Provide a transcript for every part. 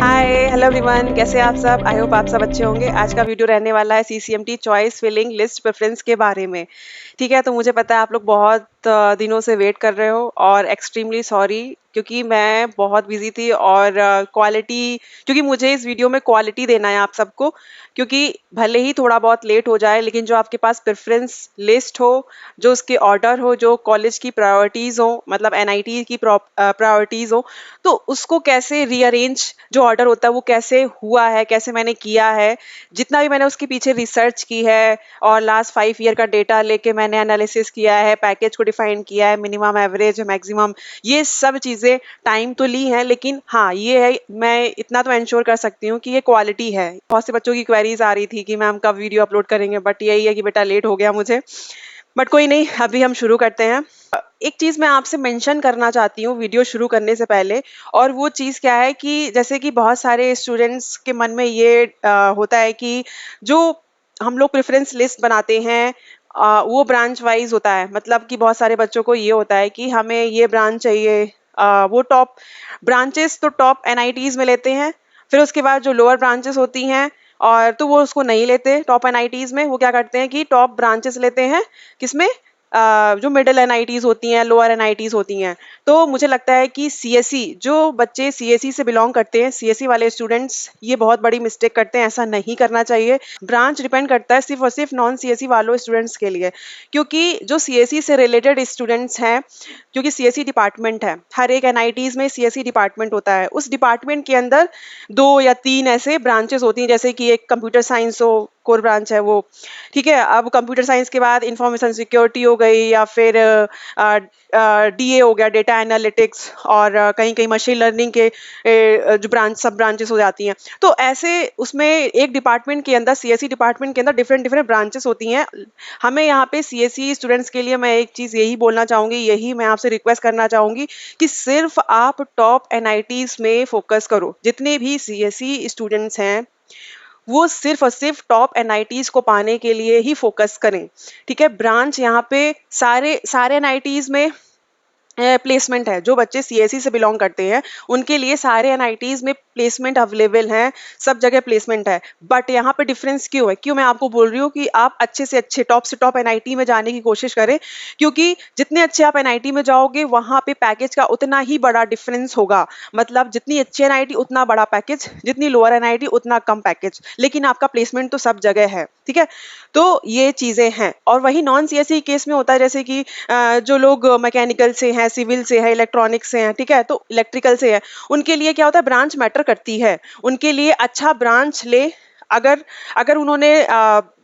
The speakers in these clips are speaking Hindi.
हाय हेलो एवरीवन, कैसे हैं आप सब। आई होप आप सब अच्छे होंगे। आज का वीडियो रहने वाला है सीसीएमटी चॉइस फिलिंग लिस्ट प्रेफरेंस के बारे में। ठीक है, तो मुझे पता है आप लोग बहुत दिनों से वेट कर रहे हो और एक्सट्रीमली सॉरी, क्योंकि मैं बहुत बिजी थी और क्वालिटी, क्योंकि मुझे इस वीडियो में क्वालिटी देना है आप सबको। क्योंकि भले ही थोड़ा बहुत लेट हो जाए, लेकिन जो आपके पास प्रेफरेंस लिस्ट हो, जो उसके ऑर्डर हो, जो कॉलेज की प्रायोरिटीज हो, मतलब एनआईटी की प्रायोरिटीज हो, तो उसको कैसे रीअरेंज, जो ऑर्डर होता है वो कैसे हुआ है, कैसे मैंने किया है, जितना भी मैंने उसके पीछे रिसर्च की है और लास्ट 5 ईयर का डेटा लेके मैंने एनालिसिस किया है, पैकेज को डिफाइन किया है, मिनिमम एवरेज मैक्सिमम, ये सब चीज़ें टाइम तो ली हैं, लेकिन हाँ ये है, मैं इतना तो इंश्योर कर सकती हूँ कि ये क्वालिटी है। बहुत से बच्चों की क्वेरीज आ रही थी कि मैम कब वीडियो अपलोड करेंगे, बट यही है कि बेटा लेट हो गया मुझे। बट कोई नहीं, अभी हम शुरू करते हैं। एक चीज मैं आपसे मेंशन करना चाहती हूँ वीडियो शुरू करने से पहले, और वो चीज क्या है कि जैसे कि बहुत सारे स्टूडेंट्स के मन में ये होता है कि जो हम लोग प्रेफरेंस लिस्ट बनाते हैं, वो ब्रांच वाइज होता है। मतलब कि बहुत सारे बच्चों को ये होता है कि हमें ये ब्रांच चाहिए, वो टॉप ब्रांचेस तो टॉप एनआईटीज में लेते हैं, फिर उसके बाद जो लोअर ब्रांचेस होती हैं और तो वो उसको नहीं लेते टॉप एनआईटीज में। वो क्या करते हैं कि टॉप ब्रांचेस लेते हैं किसमें, जो मिडिल एनआईटीज होती हैं, लोअर एनआईटीज होती हैं। तो मुझे लगता है कि सीएससी, जो बच्चे सीएससी से बिलोंग करते हैं, सीएससी वाले स्टूडेंट्स ये बहुत बड़ी मिस्टेक करते हैं, ऐसा नहीं करना चाहिए। ब्रांच डिपेंड करता है सिर्फ और सिर्फ नॉन सीएससी वालों स्टूडेंट्स के लिए, क्योंकि जो सीएससी से रिलेटेड स्टूडेंट्स हैं, क्योंकि सीएससी डिपार्टमेंट है, हर एक एनआईटीज में सीएससी डिपार्टमेंट होता है। उस डिपार्टमेंट के अंदर 2 या 3 ऐसे ब्रांचेस होती हैं, जैसे कि एक कंप्यूटर साइंस हो, कोर ब्रांच है वो। ठीक है, अब कंप्यूटर साइंस के बाद इंफॉर्मेशन सिक्योरिटी हो गई, या फिर डीए हो गया, डेटा एनालिटिक्स, और कहीं कहीं मशीन लर्निंग के जो ब्रांच सब ब्रांचेस हो जाती हैं। तो ऐसे उसमें एक डिपार्टमेंट के अंदर, सीएससी डिपार्टमेंट के अंदर डिफरेंट डिफरेंट ब्रांचेस होती हैं। हमें यहाँ पे सीएससी स्टूडेंट्स के लिए मैं एक चीज़ यही बोलना चाहूँगी, यही मैं आपसे रिक्वेस्ट करना चाहूँगी कि सिर्फ आप टॉप एनआईटीज में फोकस करो। जितने भी सीएससी स्टूडेंट्स हैं वो सिर्फ और सिर्फ टॉप एनआईटीज को पाने के लिए ही फोकस करें। ठीक है, ब्रांच यहाँ पे सारे सारे एनआईटीज में प्लेसमेंट है। जो बच्चे सीएससी से बिलोंग करते हैं उनके लिए सारे एनआईटीज में प्लेसमेंट अवेलेबल हैं, सब जगह प्लेसमेंट है। बट यहाँ पे डिफरेंस क्यों है, क्यों मैं आपको बोल रही हूँ कि आप अच्छे से अच्छे टॉप से टॉप एनआईटी में जाने की कोशिश करें, क्योंकि जितने अच्छे आप एनआईटी में जाओगे वहाँ पे पैकेज का उतना ही बड़ा डिफरेंस होगा। मतलब जितनी अच्छी एनआईटी उतना बड़ा पैकेज, जितनी लोअर एनआईटी उतना कम पैकेज, लेकिन आपका प्लेसमेंट तो सब जगह है। ठीक है, तो ये चीजें हैं। और वही नॉन सीएससी केस में होता है, जैसे कि जो लोग मैकेनिकल से हैं, सिविल से है, इलेक्ट्रॉनिक्स से हैं, ठीक है, तो इलेक्ट्रिकल से है, उनके लिए क्या होता है, ब्रांच मैटर करती है। उनके लिए अच्छा ब्रांच ले, अगर अगर उन्होंने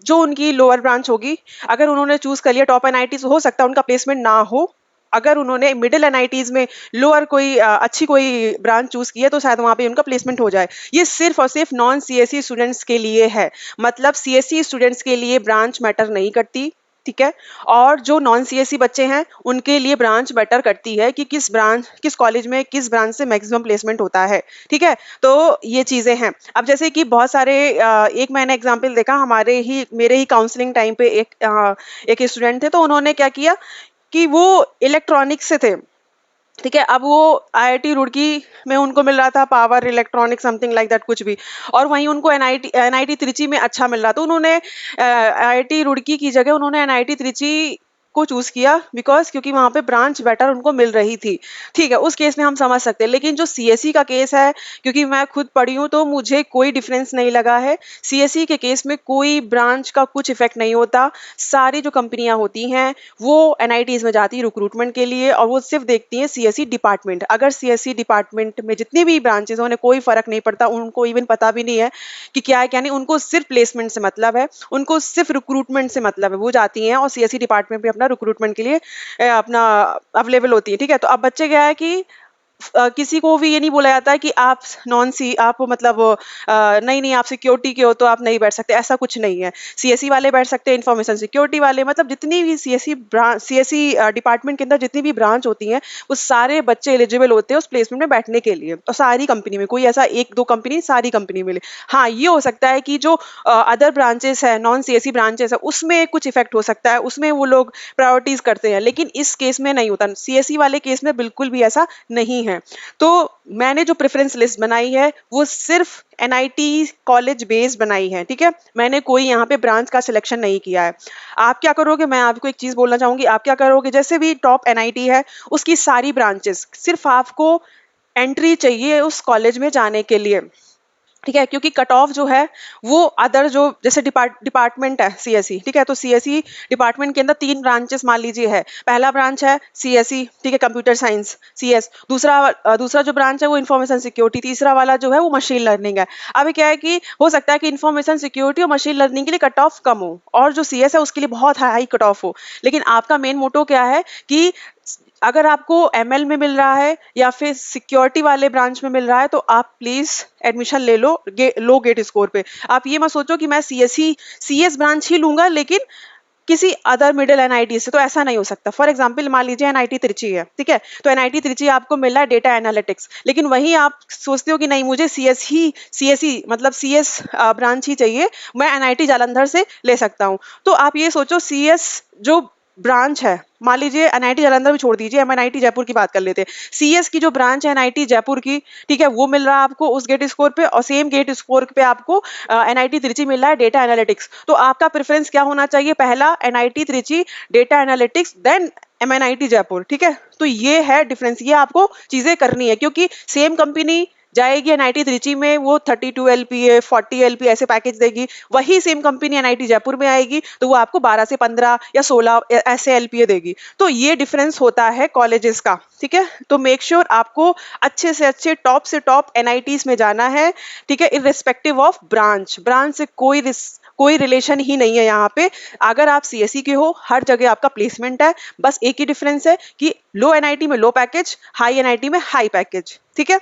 जो उनकी लोअर ब्रांच होगी, अगर उन्होंने चूज कर लिया टॉप एनआईटी, हो सकता है उनका प्लेसमेंट ना हो। अगर उन्होंने मिडिल एनआईटीज में लोअर कोई अच्छी कोई ब्रांच चूज की है, तो शायद वहां पे उनका प्लेसमेंट हो जाए। ये सिर्फ और सिर्फ नॉन सीएससी स्टूडेंट्स के लिए है। मतलब सीएससी स्टूडेंट्स के लिए ब्रांच मैटर नहीं करती। ठीक है, और जो नॉन सीएससी बच्चे हैं उनके लिए ब्रांच बेटर करती है कि किस ब्रांच, किस कॉलेज में किस ब्रांच से मैक्सिमम प्लेसमेंट होता है। ठीक है, तो ये चीजें हैं। अब जैसे कि बहुत सारे एक मैंने एग्जांपल देखा, हमारे ही मेरे ही काउंसलिंग टाइम पे एक स्टूडेंट थे, तो उन्होंने क्या किया कि वो इलेक्ट्रॉनिक्स से थे। ठीक है, अब वो आईआईटी रुड़की में उनको मिल रहा था power electronic something like that कुछ भी, और वहीं उनको एनआईटी त्रिची में अच्छा मिल रहा, तो उन्होंने आईआईटी रुड़की की जगह उन्होंने एनआईटी त्रिची को चूज किया, बिकॉज क्योंकि वहां पे ब्रांच बेटर उनको मिल रही थी। ठीक है, उस केस में हम समझ सकते हैं। लेकिन जो सीएससी का केस है, क्योंकि मैं खुद पढ़ी हूँ, तो मुझे कोई डिफरेंस नहीं लगा है। सीएससी के केस में कोई ब्रांच का कुछ इफेक्ट नहीं होता। सारी जो कंपनियां होती हैं वो एनआईटीज में जाती है रिक्रूटमेंट के लिए, और वो सिर्फ देखती हैं सीएससी डिपार्टमेंट। अगर सीएससी डिपार्टमेंट में जितनी भी ब्रांचेस हैं उन्हें कोई फर्क नहीं पड़ता, उनको इवन पता भी नहीं है कि क्या है क्या नहीं। उनको सिर्फ प्लेसमेंट से मतलब है, उनको सिर्फ रिक्रूटमेंट से मतलब है। वो जाती हैं और सीएससी डिपार्टमेंट में अपना रिक्रूटमेंट के लिए अपना अवेलेबल होती है। ठीक है, तो अब बच्चे क्या है कि किसी को भी ये नहीं बोला जाता है कि आप नॉन सी, आप मतलब नहीं नहीं आप सिक्योरिटी के हो तो आप नहीं बैठ सकते, ऐसा कुछ नहीं है। सीएससी वाले बैठ सकते हैं, इन्फॉर्मेशन सिक्योरिटी वाले, मतलब जितनी भी सीएससी डिपार्टमेंट के अंदर जितनी भी ब्रांच होती हैं, वो सारे बच्चे एलिजिबल होते हैं उस प्लेसमेंट में बैठने के लिए। और सारी कंपनी में, कोई ऐसा एक दो कंपनी, सारी कंपनी में। हाँ, ये हो सकता है कि जो अदर ब्रांचेस है, नॉन सीएससी ब्रांचेस है, उसमें कुछ इफेक्ट हो सकता है, उसमें वो लोग प्रायोरिटीज करते हैं, लेकिन इस केस में नहीं होता। सीएससी वाले केस में बिल्कुल भी ऐसा नहीं हैं। तो मैंने जो प्रेफरेंस लिस्ट बनाई है वो सिर्फ एनआईटी कॉलेज बेस्ड बनाई है, ठीक है। मैंने कोई यहाँ पे ब्रांच का सिलेक्शन नहीं किया है। आप क्या करोगे, मैं आपको एक चीज बोलना चाहूंगी, आप क्या करोगे, जैसे भी टॉप एनआईटी है उसकी सारी ब्रांचेस, सिर्फ आपको एंट्री चाहिए उस कॉलेज में जाने के लिए, ठीक है। क्योंकि कट ऑफ जो है वो अदर जो जैसे डिपार्टमेंट है सीएसई, ठीक है, तो सीएसई डिपार्टमेंट के अंदर 3 ब्रांचेस मान लीजिए है। पहला ब्रांच है सीएसई, ठीक है, कंप्यूटर साइंस सीएस। दूसरा जो ब्रांच है वो इंफॉर्मेशन सिक्योरिटी। तीसरा वाला जो है वो मशीन लर्निंग है। अभी क्या है कि हो सकता है कि इंफॉर्मेशन सिक्योरिटी और मशीन लर्निंग के लिए कट ऑफ कम हो और जो सीएस है उसके लिए बहुत हाई कट ऑफ हो, लेकिन आपका मेन मोटो क्या है कि अगर आपको एमएल में मिल रहा है या फिर सिक्योरिटी वाले ब्रांच में मिल रहा है तो आप प्लीज एडमिशन ले लो लो गेट स्कोर पे। आप ये मत सोचो कि मैं सीएस ब्रांच ही लूंगा लेकिन किसी अदर मिडिल एनआईटी से, तो ऐसा नहीं हो सकता। फॉर एग्जांपल मान लीजिए एनआईटी त्रिची है, ठीक है, तो एनआईटी त्रिची आपको मिल रहा है डेटा एनालिटिक्स, लेकिन वहीं आप सोचते हो कि नहीं मुझे सीएसई मतलब सीएस ब्रांच ही चाहिए, मैं एनआईटी जालंधर से ले सकता हूँ। तो आप ये सोचो सीएस जो ब्रांच है, मान लीजिए एनआईटी जालंधर भी छोड़ दीजिए, हम एनआईटी जयपुर की बात कर लेते हैं। सीएस की जो ब्रांच है एनआईटी जयपुर की, ठीक है, वो मिल रहा है आपको उस गेट स्कोर पे, और सेम गेट स्कोर पे आपको एनआईटी त्रिची मिल रहा है डेटा एनालिटिक्स। तो आपका प्रेफरेंस क्या होना चाहिए, पहला NIT Trichy data analytics, then MNIT Jaipur, ठीक है। तो ये है डिफरेंस, ये आपको चीजें करनी है क्योंकि सेम कंपनी जाएगी एनआईटी त्रिची में वो 32 एलपीए 40 एलपीए ऐसे पैकेज देगी, वही सेम कंपनी एनआईटी जयपुर में आएगी तो वो आपको 12 से 15 या 16 ऐसे एलपीए देगी। तो ये डिफरेंस होता है कॉलेजेस का, ठीक है। तो मेक श्योर आपको अच्छे से अच्छे टॉप से टॉप एनआईटीज में जाना है, ठीक है, इररिस्पेक्टिव ऑफ ब्रांच से कोई रिलेशन ही नहीं है यहाँ पे। अगर आप सीएसई के हो हर जगह आपका प्लेसमेंट है, बस एक ही डिफरेंस है कि लो एनआईटी में लो पैकेज, हाई एनआईटी में हाई पैकेज, ठीक है।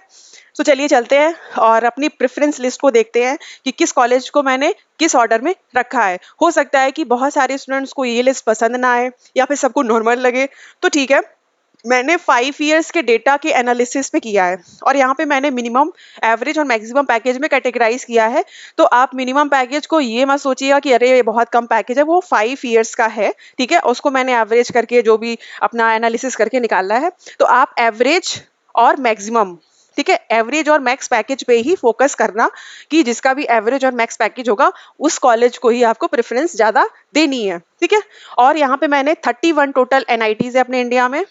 तो चलिए चलते हैं और अपनी प्रेफरेंस लिस्ट को देखते हैं कि किस कॉलेज को मैंने किस ऑर्डर में रखा है। हो सकता है कि बहुत सारे स्टूडेंट्स को ये लिस्ट पसंद ना आए या फिर सबको नॉर्मल लगे, तो ठीक है। मैंने 5 इयर्स के डेटा के एनालिसिस पे किया है और यहाँ पे मैंने मिनिमम, एवरेज और मैक्सिमम पैकेज में कैटेगराइज किया है। तो आप मिनिमम पैकेज को ये मत सोचिएगा कि अरे ये बहुत कम पैकेज है, वो 5 इयर्स का है, ठीक है। उसको मैंने एवरेज करके जो भी अपना एनालिसिस करके निकाला है। तो आप एवरेज और मैक्सिमम, ठीक है, एवरेज और मैक्स पैकेज पे ही फोकस करना कि जिसका भी एवरेज और मैक्स पैकेज होगा उस कॉलेज को ही आपको प्रेफरेंस ज्यादा देनी है, ठीक है। और यहाँ पे मैंने 31 टोटल एनआईटीज है अपने इंडिया में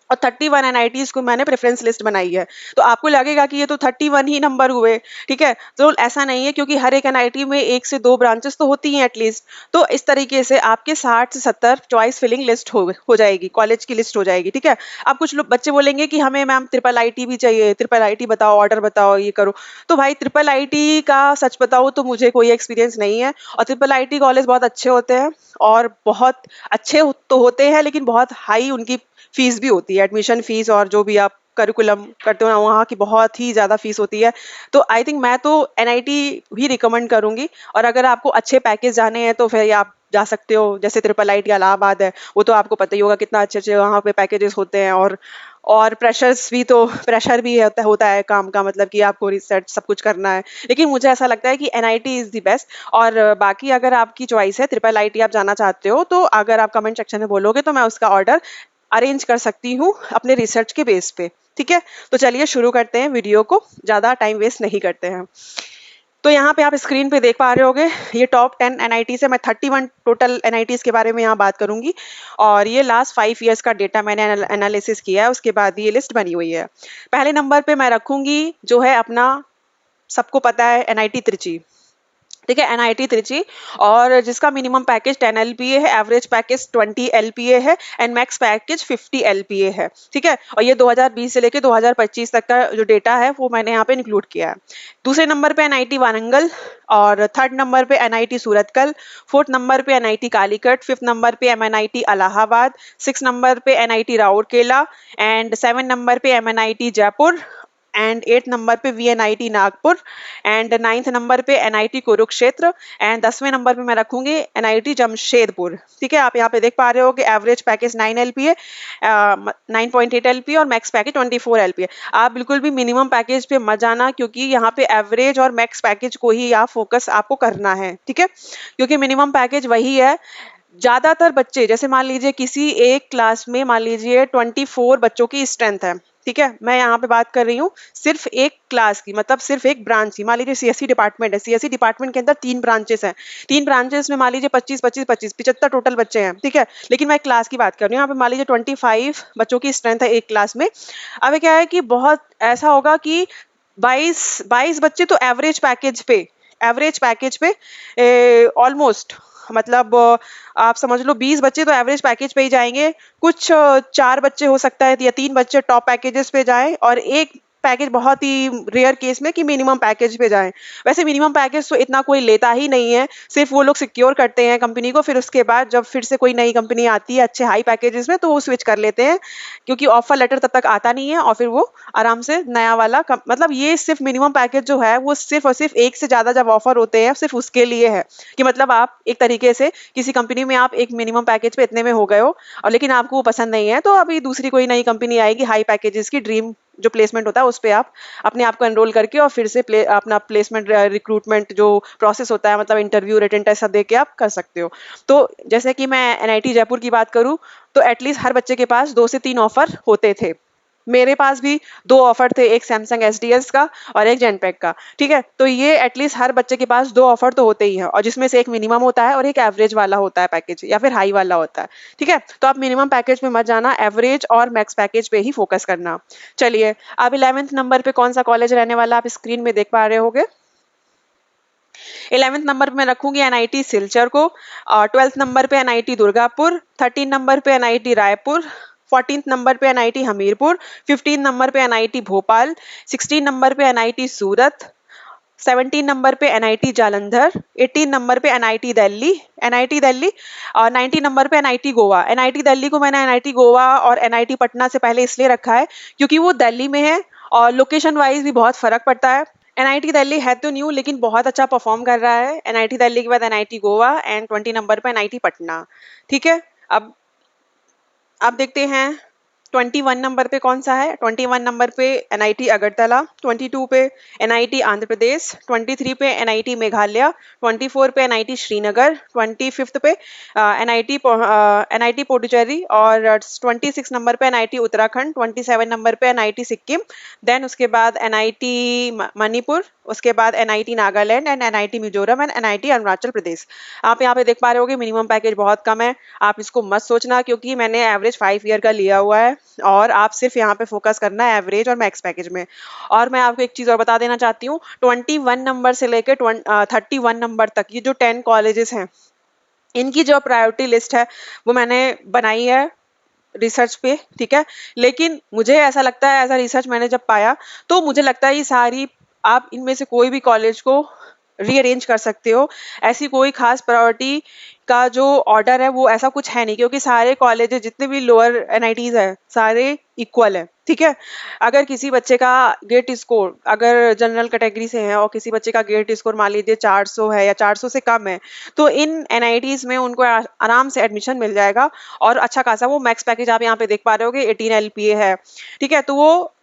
और 31 एनआईटीज को मैंने प्रेफरेंस लिस्ट बनाई है। तो आपको लगेगा कि ये तो 31 ही नंबर हुए, ठीक है, तो ऐसा नहीं है क्योंकि हर एक एनआईटी में 1 से 2 ब्रांचेस तो होती हैं एटलीस्ट। तो इस तरीके से आपके 60 से 70 चॉइस फिलिंग लिस्ट हो जाएगी, कॉलेज की लिस्ट हो जाएगी, ठीक है। अब कुछ लोग बच्चे बोलेंगे कि हमें मैम ट्रिपल आईटी भी चाहिए, ट्रिपल आईटी बताओ, ऑर्डर बताओ, ये करो। तो भाई ट्रिपल आईटी का सच बताओ तो मुझे कोई एक्सपीरियंस नहीं है, और ट्रिपल आईटी कॉलेज बहुत अच्छे होते हैं और बहुत अच्छे तो होते हैं लेकिन बहुत हाई उनकी फीस भी होती है, एडमिशन फीस और जो भी आप करिकुलम करते हो ना वहाँ की बहुत ही ज़्यादा फीस होती है। तो आई थिंक मैं तो एनआईटी ही रिकमेंड करूँगी, और अगर आपको अच्छे पैकेज जाने हैं तो फिर आप जा सकते हो, जैसे ट्रिपल आईटी इलाहाबाद है, वो तो आपको पता ही होगा कितना अच्छे अच्छे वहाँ पे पैकेजेस होते हैं। और प्रेशर भी होता है काम का, मतलब कि आपको रिसर्च सब कुछ करना है। लेकिन मुझे ऐसा लगता है कि एनआईटी इज़ द बेस्ट। और बाकी अगर आपकी चॉइस है ट्रिपल आईटी आप जाना चाहते हो तो अगर आप कमेंट सेक्शन में बोलोगे तो मैं उसका ऑर्डर अरेंज कर सकती हूँ अपने रिसर्च के बेस पे, ठीक है। तो चलिए शुरू करते हैं वीडियो को, ज़्यादा टाइम वेस्ट नहीं करते हैं। तो यहाँ पे आप स्क्रीन पे देख पा रहे होगे ये टॉप 10 एनआईटी से, मैं 31 टोटल एनआईटीज के बारे में यहाँ बात करूंगी और ये लास्ट 5 इयर्स का डेटा मैंने एनालिसिस किया है, उसके बाद ये लिस्ट बनी हुई है। पहले नंबर पे मैं रखूंगी जो है अपना, सबको पता है, एनआईटी त्रिची, ठीक है, एनआईटी त्रिची, और जिसका मिनिमम पैकेज 10 एलपीए है, एवरेज पैकेज 20 एलपीए है एंड मैक्स पैकेज 50 एलपीए है, ठीक है। और ये 2020 से लेके 2025 तक का जो डेटा है वो मैंने यहाँ पे इंक्लूड किया है। दूसरे नंबर पे एनआईटी वारंगल, और थर्ड नंबर पे एनआईटी सूरतकल, फोर्थ नंबर पे एनआईटी कालीकट, फिफ्थ नंबर पे एमएनआईटी इलाहाबाद, सिक्स नंबर पे एनआईटी राउरकेला एंड 7 नंबर पे MNIT Jaipur and 8th number पे VNIT Nagpur and 9th number पे एनआईटी कुरुक्षेत्र एंड 10वें नंबर पे मैं रखूंगी एनआईटी जमशेदपुर, ठीक है। आप यहाँ पे देख पा रहे हो कि एवरेज पैकेज 9 एलपीए 9.8 एलपीए और मैक्स पैकेज 24 एलपीए। आप बिल्कुल भी मिनिमम पैकेज पे मत जाना क्योंकि यहाँ पे एवरेज और मैक्स पैकेज को ही आप फोकस आपको करना है, ठीक है, क्योंकि मिनिमम पैकेज वही है। ज्यादातर बच्चे, जैसे मान लीजिए किसी एक क्लास में मान लीजिए 24 बच्चों की स्ट्रेंथ है, ठीक है, मैं यहाँ पे बात कर रही हूँ सिर्फ एक क्लास की, मतलब सिर्फ एक ब्रांच की। मान लीजिए सीएससी डिपार्टमेंट है, सीएससी डिपार्टमेंट के अंदर 3 ब्रांचेस हैं, 3 ब्रांचेस में मान लीजिए 25 25 25 75 टोटल बच्चे हैं, ठीक है। लेकिन मैं क्लास की बात कर रही हूँ, यहाँ पे मान लीजिए 25 बच्चों की स्ट्रेंथ है एक क्लास में। अब क्या है कि बहुत ऐसा होगा कि 22 बच्चे तो एवरेज पैकेज पे ऑलमोस्ट, मतलब आप समझ लो 20 बच्चे तो एवरेज पैकेज पे ही जाएंगे। कुछ 4 बच्चे हो सकता है या 3 बच्चे टॉप पैकेजेस पे जाएं, और एक पैकेज बहुत ही रेयर केस में कि मिनिमम पैकेज पे जाएं। वैसे मिनिमम पैकेज तो इतना कोई लेता ही नहीं है, सिर्फ वो लोग सिक्योर करते हैं कंपनी को, फिर उसके बाद जब फिर से कोई नई कंपनी आती है अच्छे हाई पैकेजेस में तो वो स्विच कर लेते हैं, क्योंकि ऑफर लेटर तब तक आता नहीं है, और फिर वो आराम से नया वाला मतलब ये सिर्फ मिनिमम पैकेज जो है वो सिर्फ और सिर्फ एक से ज्यादा जब ऑफर होते हैं सिर्फ उसके लिए है, कि मतलब आप एक तरीके से किसी कंपनी में आप एक मिनिमम पैकेज पे इतने में हो गए हो, और लेकिन आपको वो पसंद नहीं है, तो अभी दूसरी कोई नई कंपनी आएगी हाई पैकेजेस की, ड्रीम जो प्लेसमेंट होता है उस पे आप अपने आप को एनरोल करके और फिर से अपना प्लेसमेंट रिक्रूटमेंट जो प्रोसेस होता है, मतलब इंटरव्यू रिटन टेस्ट सब दे के आप कर सकते हो। तो जैसे कि मैं एनआईटी जयपुर की बात करूं, तो एटलीस्ट हर बच्चे के पास 2 से 3 ऑफर होते थे। मेरे पास भी 2 ऑफर थे, एक सैमसंग एसडीएस का और एक जेनपेक का, ठीक है। तो ये एटलीस्ट हर बच्चे के पास 2 ऑफर तो होते ही हैं, और जिसमें से एक मिनिमम होता है और एक एवरेज वाला होता है पैकेज, या फिर हाई वाला होता है, ठीक है। तो आप मिनिमम पैकेज में मत जाना, एवरेज और मैक्स पैकेज पे ही फोकस करना। चलिए, अब 11th नंबर पे कौन सा कॉलेज रहने वाला आप स्क्रीन में देख पा रहे होगे। 11th नंबर पे मैं रखूंगी एनआईटी सिलचर को, और 12th नंबर पे एनआईटी दुर्गापुर, 13 नंबर पे एनआईटी रायपुर, 14th नंबर पे एनआईटी हमीरपुर, 15 नंबर पे एनआईटी भोपाल, 16 नंबर पे एनआईटी सूरत, 17 नंबर पे एनआईटी जालंधर, 18 नंबर पे एनआईटी दिल्ली, और 19 नंबर पे एनआईटी गोवा। एनआईटी दिल्ली को मैंने एनआईटी गोवा और एनआईटी पटना से पहले इसलिए रखा है क्योंकि वो दिल्ली में है और लोकेशन वाइज भी बहुत फर्क पड़ता है। एनआईटी दिल्ली है तो न्यू लेकिन बहुत अच्छा परफॉर्म कर रहा है। एनआईटी दिल्ली के बाद एनआईटी गोवा एंड 20 नंबर पे एनआईटी पटना, ठीक है। अब देखते हैं 21 नंबर पे कौन सा है। 21 नंबर पे एनआईटी अगरतला, 22 पे एनआईटी आंध्र प्रदेश, 23 पे एनआईटी मेघालय, 24 पे एनआईटी श्रीनगर, 25 पे एनआईटी पुडुचेरी, और 26 नंबर पे एनआईटी उत्तराखंड, 27 नंबर पे एनआईटी सिक्किम, देन उसके बाद एनआईटी मणिपुर, उसके बाद NIT Nagaland and NIT Mizoram and NIT Arunachal Pradesh. आप यहाँ पे देख पा रहे होगे मिनिमम पैकेज बहुत कम है, आप इसको मत सोचना क्योंकि मैंने एवरेज 5 ईयर का लिया हुआ है, और आप सिर्फ यहाँ पे फोकस करना है एवरेज और मैक्स पैकेज में। और मैं आपको एक चीज और बता देना चाहती हूँ, 21 नंबर से लेकर 31 नंबर तक ये जो 10 कॉलेजेस हैं, इनकी जो प्रायोरिटी लिस्ट है वो मैंने बनाई है रिसर्च पे, ठीक है। लेकिन मुझे ऐसा लगता है, ऐसा रिसर्च मैंने जब पाया तो मुझे लगता है ये सारी, आप इनमें से कोई भी कॉलेज को रीअरेंज कर सकते हो। ऐसी कोई खास प्रायोरिटी का जो ऑर्डर है वो ऐसा कुछ है नहीं, क्योंकि सारे कॉलेज जितने भी लोअर एनआईटीज है सारे इक्वल है, ठीक है। अगर किसी बच्चे का गेट स्कोर, अगर जनरल कैटेगरी से है और किसी बच्चे का गेट स्कोर मान लीजिए 400 है या 400 से कम है, तो इन एनआईटीज में उनको आराम से एडमिशन मिल जाएगा, और अच्छा खासा वो मैक्स पैकेज आप यहाँ पे देख पा रहे होगे 18 एलपीए है, ठीक है। तो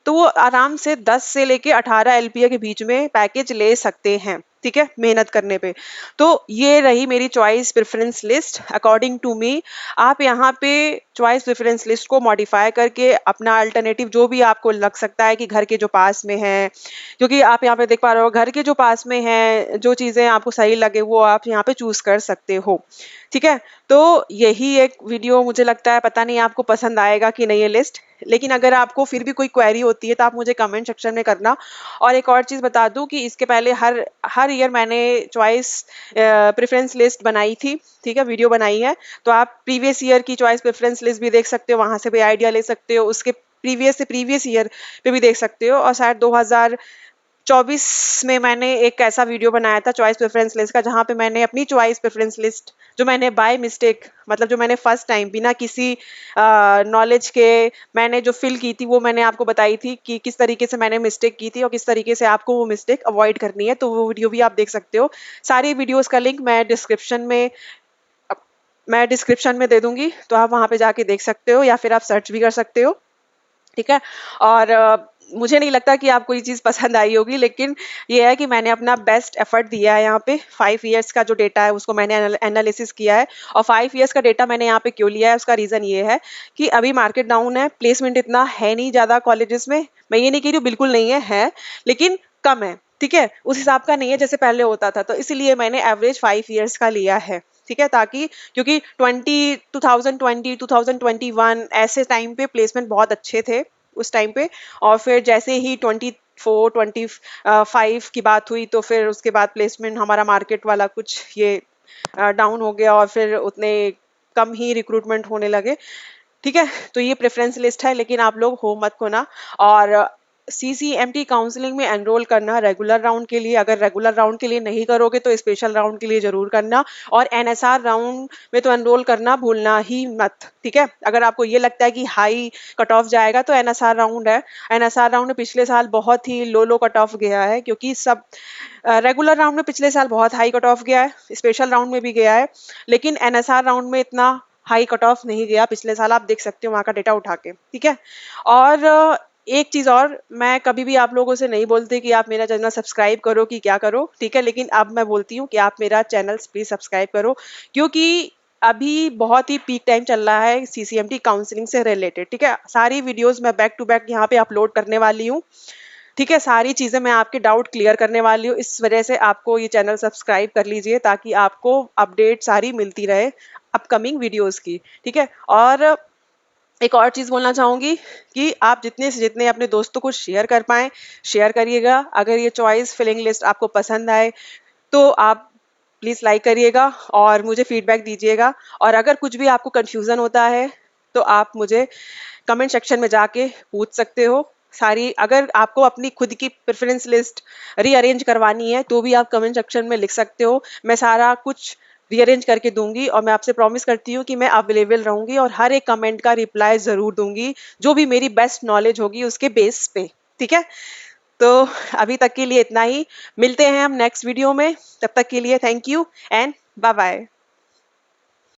वो आराम से 10 से लेके 18 एलपीए के बीच में पैकेज ले सकते हैं, ठीक है, मेहनत करने पे। तो ये रही मेरी choice preference list according to me. आप यहाँ पे चॉइस प्रेफरेंस लिस्ट को मॉडिफाई करके अपना अल्टरनेटिव जो भी आपको लग सकता है कि घर के जो पास में है, क्योंकि आप यहाँ पे देख पा रहे हो घर के जो पास में है, जो चीजें आपको सही लगे वो आप यहाँ पे चूज कर सकते हो, ठीक है। तो यही एक वीडियो मुझे लगता है, पता नहीं आपको पसंद आएगा कि नहीं ये लिस्ट, लेकिन अगर आपको फिर भी कोई क्वेरी होती है तो आप मुझे कमेंट सेक्शन में करना। और एक और चीज बता दूं कि इसके पहले हर हर ईयर मैंने चॉइस प्रेफरेंस लिस्ट बनाई थी, ठीक है, वीडियो बनाई है। तो आप प्रीवियस ईयर की चॉइस प्रेफरेंस लिस्ट भी देख सकते हो, वहां से भी आइडिया ले सकते हो, उसके प्रीवियस ईयर पे भी देख सकते हो। और शायद 2024 में मैंने एक ऐसा वीडियो बनाया था चॉइस प्रेफरेंस लिस्ट का, जहां पे मैंने अपनी चॉइस प्रेफरेंस लिस्ट जो मैंने बाय मिस्टेक, मतलब जो मैंने फर्स्ट टाइम बिना किसी नॉलेज के मैंने जो फिल की थी, वो मैंने आपको बताई थी कि किस तरीके से मैंने मिस्टेक की थी और किस तरीके से आपको वो मिस्टेक अवॉइड करनी है। तो वो वीडियो भी आप देख सकते हो। सारी वीडियोस का लिंक मैं डिस्क्रिप्शन में दे दूंगी, तो आप वहां पे जाके देख सकते हो या फिर आप सर्च भी कर सकते हो, ठीक है। और मुझे नहीं लगता कि आपको ये चीज़ पसंद आई होगी, लेकिन ये है कि मैंने अपना बेस्ट एफर्ट दिया है यहाँ पे। 5 इयर्स का जो डेटा है उसको मैंने एनालिसिस किया है, और 5 इयर्स का डेटा मैंने यहाँ पे क्यों लिया है, उसका रीज़न ये है कि अभी मार्केट डाउन है, प्लेसमेंट इतना है नहीं ज़्यादा कॉलेजेस में। मैं ये नहीं कह रही हूँ बिल्कुल नहीं है, लेकिन कम है, ठीक है? उस हिसाब का नहीं है जैसे पहले होता था, तो इसीलिए मैंने एवरेज 5 इयर्स का लिया है, ठीक है? ताकि क्योंकि 2020, 2021 ऐसे टाइम पे प्लेसमेंट बहुत अच्छे थे उस टाइम पे, और फिर जैसे ही 24, 25 की बात हुई तो फिर उसके बाद प्लेसमेंट हमारा मार्केट वाला कुछ ये डाउन हो गया, और फिर उतने कम ही रिक्रूटमेंट होने लगे, ठीक है? तो ये प्रेफरेंस लिस्ट है, लेकिन आप लोग हो मत खोना। और सीसीएमटी काउंसलिंग में एनरोल करना रेगुलर राउंड के लिए, अगर रेगुलर राउंड के लिए नहीं करोगे तो स्पेशल राउंड के लिए जरूर करना, और एनएसआर राउंड में तो एनरोल करना भूलना ही मत, ठीक है? अगर आपको ये लगता है कि हाई कट ऑफ जाएगा तो एनएसआर राउंड है। एनएसआर राउंड में पिछले साल बहुत ही लो लो कट ऑफ गया है, क्योंकि सब रेगुलर राउंड में पिछले साल बहुत हाई कट ऑफ गया है, स्पेशल राउंड में भी गया है, लेकिन एनएसआर राउंड में इतना हाई कट ऑफ नहीं गया पिछले साल, आप देख सकते हो वहाँ का डेटा उठा के, ठीक है? और एक चीज और, मैं कभी भी आप लोगों से नहीं बोलती कि आप मेरा चैनल सब्सक्राइब करो कि क्या करो, ठीक है? लेकिन अब मैं बोलती हूँ कि आप मेरा चैनल प्लीज सब्सक्राइब करो, क्योंकि अभी बहुत ही पीक टाइम चल रहा है सीसीएमटी काउंसलिंग से रिलेटेड, ठीक है? सारी वीडियोस मैं बैक टू बैक यहाँ पे अपलोड करने वाली हूँ, ठीक है? सारी चीजें मैं आपके डाउट क्लियर करने वाली हूँ, इस वजह से आपको ये चैनल सब्सक्राइब कर लीजिए ताकि आपको अपडेट सारी मिलती रहे अपकमिंग वीडियोस की, ठीक है? और एक और चीज बोलना चाहूंगी कि आप जितने से जितने अपने दोस्तों को शेयर कर पाए शेयर करिएगा। अगर ये चॉइस फिलिंग लिस्ट आपको पसंद आए तो आप प्लीज लाइक करिएगा और मुझे फीडबैक दीजिएगा, और अगर कुछ भी आपको कंफ्यूजन होता है तो आप मुझे कमेंट सेक्शन में जाके पूछ सकते हो। सारी, अगर आपको अपनी खुद की प्रेफरेंस लिस्ट रीअरेंज करवानी है तो भी आप कमेंट सेक्शन में लिख सकते हो, मैं सारा कुछ रीअरेंज करके दूंगी, और मैं आपसे प्रॉमिस करती हूँ कि मैं अवेलेबल रहूंगी और हर एक कमेंट का रिप्लाई जरूर दूंगी, जो भी मेरी बेस्ट नॉलेज होगी उसके बेस पे, ठीक है? तो अभी तक के लिए इतना ही, मिलते हैं हम नेक्स्ट वीडियो में, तब तक के लिए thank you and bye bye.